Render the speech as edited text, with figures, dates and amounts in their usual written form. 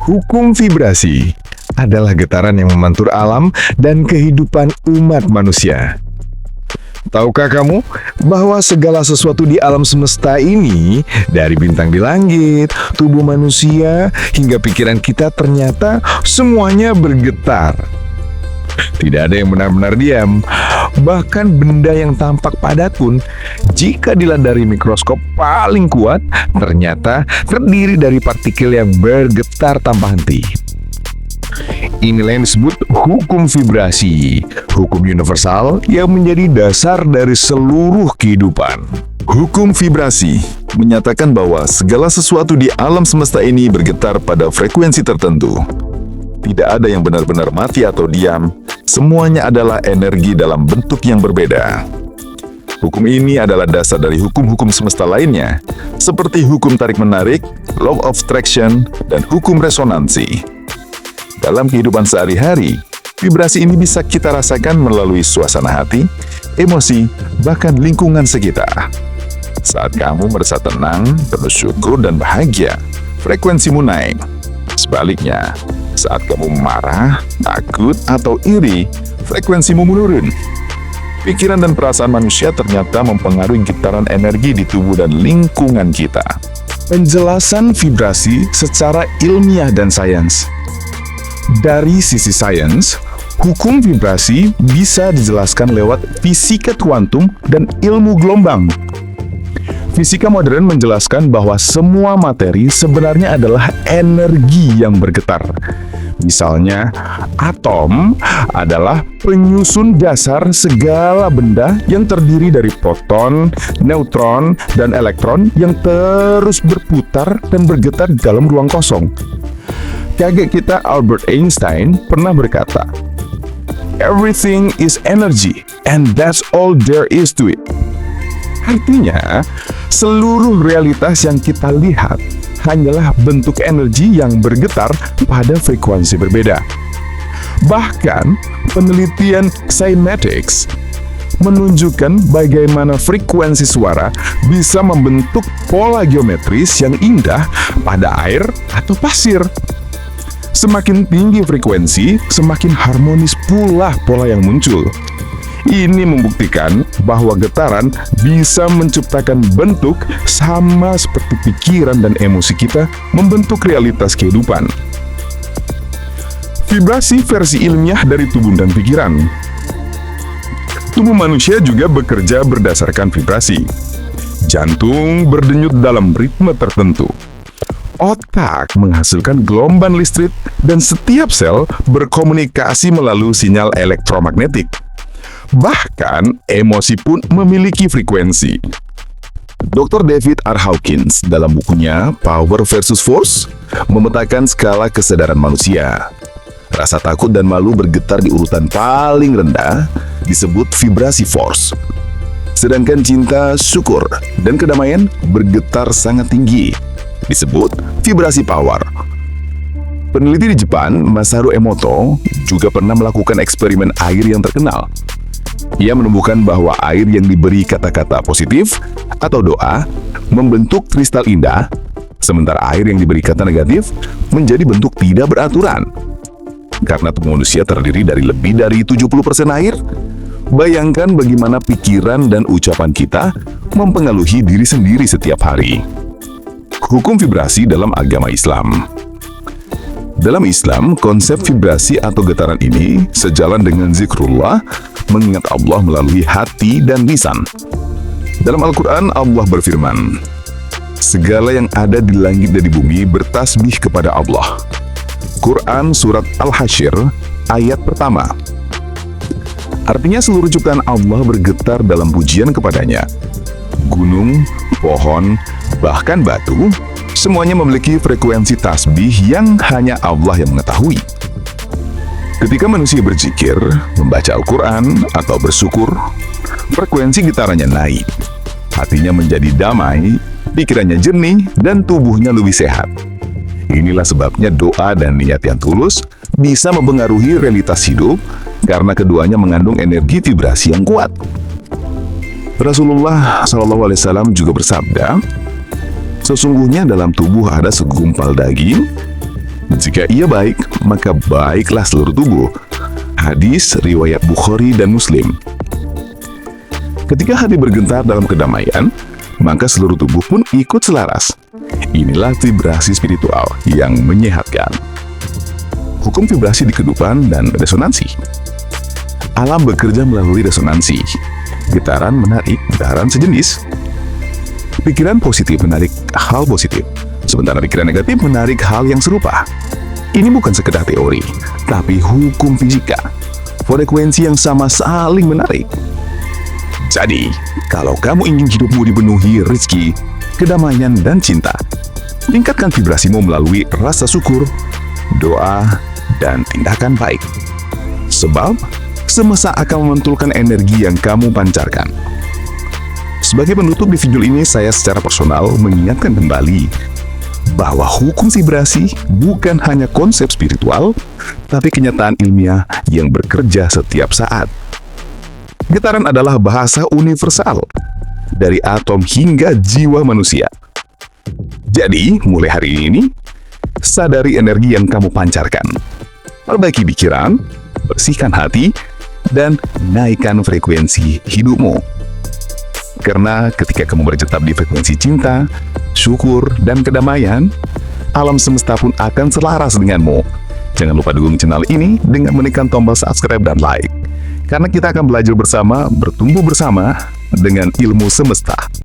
Hukum vibrasi adalah getaran yang memantul alam dan kehidupan umat manusia. Tahukah kamu bahwa segala sesuatu di alam semesta ini, dari bintang di langit, tubuh manusia, hingga pikiran kita, ternyata semuanya bergetar. Tidak ada yang benar-benar diam. Bahkan benda yang tampak padat pun, jika dilihat dari mikroskop paling kuat, ternyata terdiri dari partikel yang bergetar tanpa henti. Inilah yang disebut hukum vibrasi, hukum universal yang menjadi dasar dari seluruh kehidupan. Hukum vibrasi menyatakan bahwa segala sesuatu di alam semesta ini bergetar pada frekuensi tertentu. Tidak ada yang benar-benar mati atau diam, semuanya adalah energi dalam bentuk yang berbeda. Hukum ini adalah dasar dari hukum-hukum semesta lainnya, seperti hukum tarik-menarik, law of attraction, dan hukum resonansi. Dalam kehidupan sehari-hari, vibrasi ini bisa kita rasakan melalui suasana hati, emosi, bahkan lingkungan sekitar. Saat kamu merasa tenang, penuh syukur, dan bahagia, frekuensimu naik. Sebaliknya, saat kamu marah, takut, atau iri, frekuensimu menurun. Pikiran dan perasaan manusia ternyata mempengaruhi getaran energi di tubuh dan lingkungan kita. Penjelasan vibrasi secara ilmiah dan sains. Dari sisi sains, hukum vibrasi bisa dijelaskan lewat fisika kuantum dan ilmu gelombang. Fisika modern menjelaskan bahwa semua materi sebenarnya adalah energi yang bergetar. Misalnya, atom adalah penyusun dasar segala benda yang terdiri dari proton, neutron, dan elektron yang terus berputar dan bergetar di dalam ruang kosong. Kakek kita Albert Einstein pernah berkata, "Everything is energy, and that's all there is to it." Artinya, seluruh realitas yang kita lihat hanyalah bentuk energi yang bergetar pada frekuensi berbeda. Bahkan, penelitian cymatics menunjukkan bagaimana frekuensi suara bisa membentuk pola geometris yang indah pada air atau pasir. Semakin tinggi frekuensi, semakin harmonis pula pola yang muncul. Ini membuktikan bahwa getaran bisa menciptakan bentuk sama seperti pikiran dan emosi kita membentuk realitas kehidupan. Vibrasi versi ilmiah dari tubuh dan pikiran. Tubuh manusia juga bekerja berdasarkan vibrasi. Jantung berdenyut dalam ritme tertentu. Otak menghasilkan gelombang listrik dan setiap sel berkomunikasi melalui sinyal elektromagnetik. Bahkan, emosi pun memiliki frekuensi. Dr. David R. Hawkins dalam bukunya Power versus Force memetakan skala kesadaran manusia. Rasa takut dan malu bergetar di urutan paling rendah, disebut vibrasi force. Sedangkan cinta, syukur, dan kedamaian bergetar sangat tinggi, disebut vibrasi power. Peneliti di Jepang, Masaru Emoto, juga pernah melakukan eksperimen air yang terkenal. Ia menemukan bahwa air yang diberi kata-kata positif atau doa membentuk kristal indah, sementara air yang diberi kata negatif menjadi bentuk tidak beraturan. Karena tubuh manusia terdiri dari lebih dari 70% air, bayangkan bagaimana pikiran dan ucapan kita mempengaruhi diri sendiri setiap hari. Hukum vibrasi dalam agama Islam. Dalam Islam, konsep vibrasi atau getaran ini sejalan dengan zikrullah, mengingat Allah melalui hati dan lisan. Dalam Al-Quran, Allah berfirman, "Segala yang ada di langit dan di bumi bertasbih kepada Allah." Quran Surat Al-Hasyr, ayat pertama. Artinya seluruh ciptaan Allah bergetar dalam pujian kepadanya. Gunung, pohon, bahkan batu, semuanya memiliki frekuensi tasbih yang hanya Allah yang mengetahui. Ketika manusia berzikir, membaca Al-Quran, atau bersyukur, frekuensi getarannya naik. Hatinya menjadi damai, pikirannya jernih, dan tubuhnya lebih sehat. Inilah sebabnya doa dan niat yang tulus bisa mempengaruhi realitas hidup karena keduanya mengandung energi vibrasi yang kuat. Rasulullah SAW juga bersabda, "Sesungguhnya dalam tubuh ada segumpal daging. Jika Jika ia baik, maka baiklah seluruh tubuh. Hadis riwayat Bukhari dan Muslim. Ketika hati bergetar dalam kedamaian, maka seluruh tubuh pun ikut selaras. Inilah vibrasi spiritual yang menyehatkan. Hukum vibrasi di kehidupan dan resonansi. Alam bekerja melalui resonansi. Getaran menarik getaran sejenis. Pikiran positif menarik hal positif, sementara pikiran negatif menarik hal yang serupa. Ini bukan sekedar teori, tapi hukum fisika. Frekuensi yang sama saling menarik. Jadi, kalau kamu ingin hidupmu dipenuhi rezeki, kedamaian, dan cinta, tingkatkan vibrasimu melalui rasa syukur, doa, dan tindakan baik. Sebab, semesta akan memantulkan energi yang kamu pancarkan. Sebagai penutup di video ini, saya secara personal mengingatkan kembali bahwa hukum vibrasi bukan hanya konsep spiritual, tapi kenyataan ilmiah yang bekerja setiap saat. Getaran adalah bahasa universal, dari atom hingga jiwa manusia. Jadi, mulai hari ini, sadari energi yang kamu pancarkan. Perbaiki pikiran, bersihkan hati, dan naikkan frekuensi hidupmu. Karena ketika kamu bertetap di frekuensi cinta, syukur, dan kedamaian, alam semesta pun akan selaras denganmu. Jangan lupa dukung channel ini dengan menekan tombol subscribe dan like. Karena kita akan belajar bersama, bertumbuh bersama dengan ilmu semesta.